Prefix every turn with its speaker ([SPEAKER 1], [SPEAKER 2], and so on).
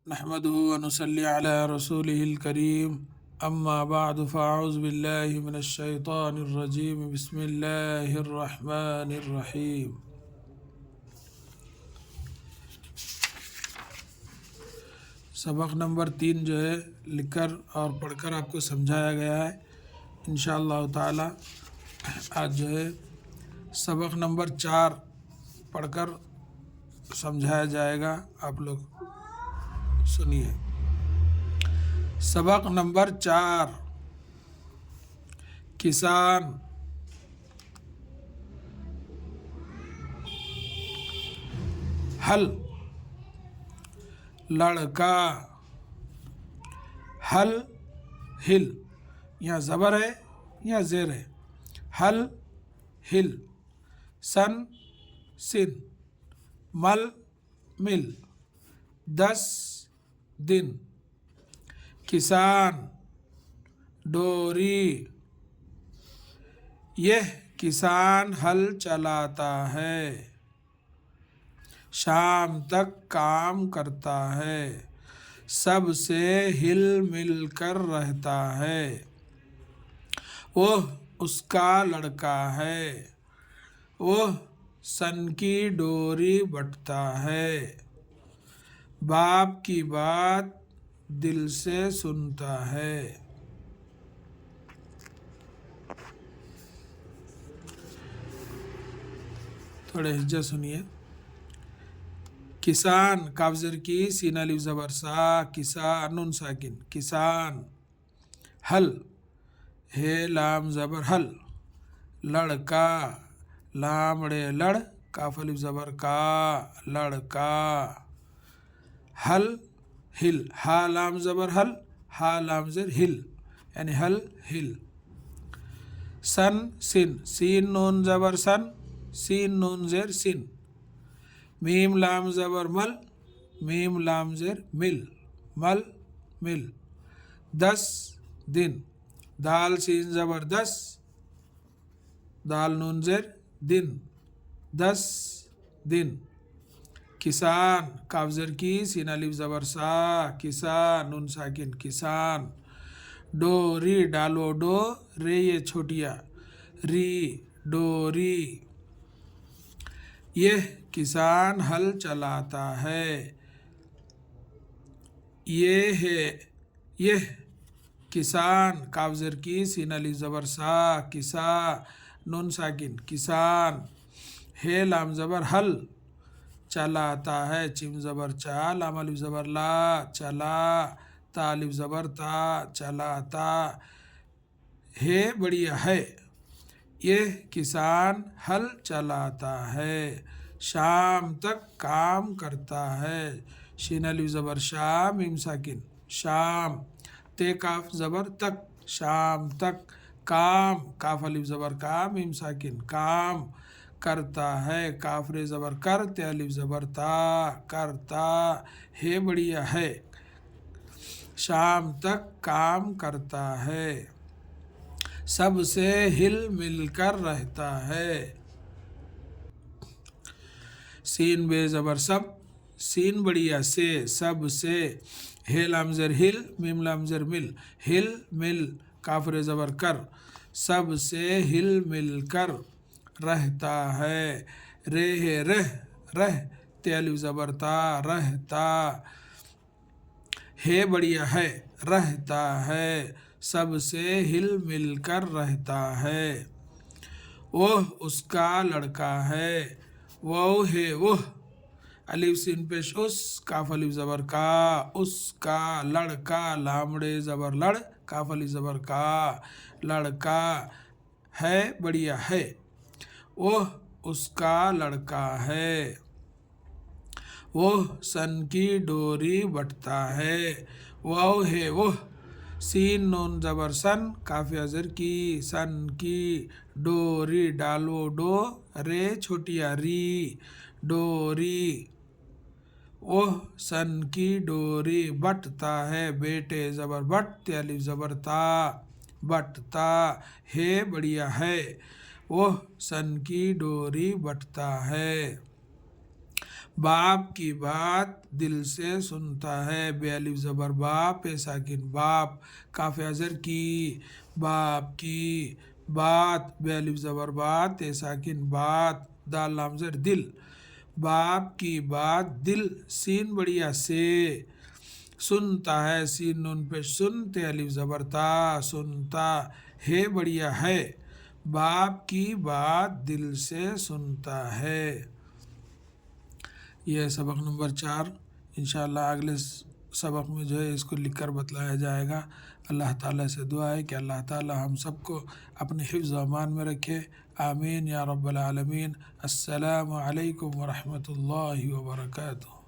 [SPEAKER 1] نحمده ونصلي على رسوله الكريم اما بعد فاعوذ بالله من الشيطان الرجيم بسم الله الرحمن الرحيم۔ سبق نمبر 3 جو ہے لکھ کر اور پڑھ کر آپ کو سمجھایا گیا ہے انشاءاللہ تعالی۔ آج جو ہے سبق نمبر 4 پڑھ کر سمجھایا جائے گا، آپ لوگ سنیے۔ سبق نمبر 4 کسان، ہل لڑکا، ہل ہل، یہاں زبر ہے یا زیر ہے، ہل ہل، سن سن، مل مل، 10 دن، کسان ڈوری، یہ کسان ہل چلاتا ہے، شام تک کام کرتا ہے، سب سے ہل مل کر رہتا ہے، وہ اس کا لڑکا ہے، وہ سن کی ڈوری بٹتا ہے، باپ کی بات دل سے سنتا ہے۔ تھوڑے ہجا سنیے۔ کسان، کاف زیر کی، سین الف زبر سا، کسان نون ساکن، کسان، ہل، ہے لام زبر ہل، لڑکا، لام ڑے لڑ، کاف الف زبر کا، لڑکا، ہل ہل، ہا لام زبر ہل، ہا لام زیر ہل، یعنی ہل ہل، سن سن، سین نون زبر سن، سین نون زیر سن، میم لام زبر مل، میم لام زیر مل، مل مل، 10 دن، دال سین زبر دس، دال نون زیر دن، 10 دن، کسان، کاف زیر کی، سین الف زبر سا، کسان نون ساکن، کسان، ڈوری، ڈالو ڈو، رے یہ چھوٹیا، ری، ڈوری، یہ کسان ہل چلاتا ہے، یہ ہے، یہ کسان، کاف زیر کی، سین الف زبر سا، کسا نون ساکن، کسان، ہے لام زبر ہل، چلاتا ہے، چیم زبر چا، لام الف زبر لا، چلا، تا الف زبر تا، چلاتا، ہے بڑھیا ہے، یہ کسان ہل چلاتا ہے، شام تک کام کرتا ہے، شین الف زبر شا، میم ساکن، شام، تے کاف زبر تک، شام تک، کام، کاف الف زبر کا، میم ساکن، کام کرتا ہے، کاف رے زبر کر، تے الف زبر تا، کرتا، ہے بڑھیا ہے، شام تک کام کرتا ہے، سب سے ہل مل کر رہتا ہے، سین بے زبر سب، سین بڑھیا سے، سب سے، ہے لام زر ہل، میم لام زر مل، ہل مل، کاف رے زبر کر، سب سے ہل مل کر رہتا ہے، رے ہے رہ، رہ، تے الف زبر تا، رہتا، ہے بڑھیا ہے، رہتا ہے، سب سے ہل مل کر رہتا ہے، وہ اس کا لڑکا ہے، وہ ہے وہ، الف سین پیش اس، کاف الف زبر کا، اس کا، لڑکا، لامڑے زبر لڑ، کاف الف زبر کا، لڑکا، ہے بڑھیا ہے، وہ اس کا لڑکا ہے، وہ سن کی ڈوری بٹتا ہے، وہ ہے وہ، سین نون زبر سن، کافیہ زر کی، سن کی، ڈوری، ڈالو ڈو، رے چھوٹیا ری، ڈوری، وہ سن کی ڈوری بٹتا ہے، بیٹے زبر بٹ، تے الف زبر تا، بٹتا، ہے بڑھیا ہے، وہ سن کی ڈوری بٹتا ہے، باپ کی بات دل سے سنتا ہے، بے الف زبر باپ پہ ساکن باپ، کاف ازر کی، باپ کی بات، بے الف زبر بات تے ساکن بات، دال لام زر دل، باپ کی بات دل، سین بڑیا سے، سنتا ہے، سین نون پہ سنتے الف زبر تا، سنتا، ہے بڑیا ہے، باپ کی بات دل سے سنتا ہے۔ یہ سبق نمبر 4، انشاءاللہ اگلے سبق میں جو ہے اس کو لکھ کر بتلایا جائے گا۔ اللہ تعالیٰ سے دعا ہے کہ اللہ تعالیٰ ہم سب کو اپنے حفظ و امان میں رکھے، آمین یا رب العالمین۔ السلام علیکم ورحمۃ اللہ وبرکاتہ۔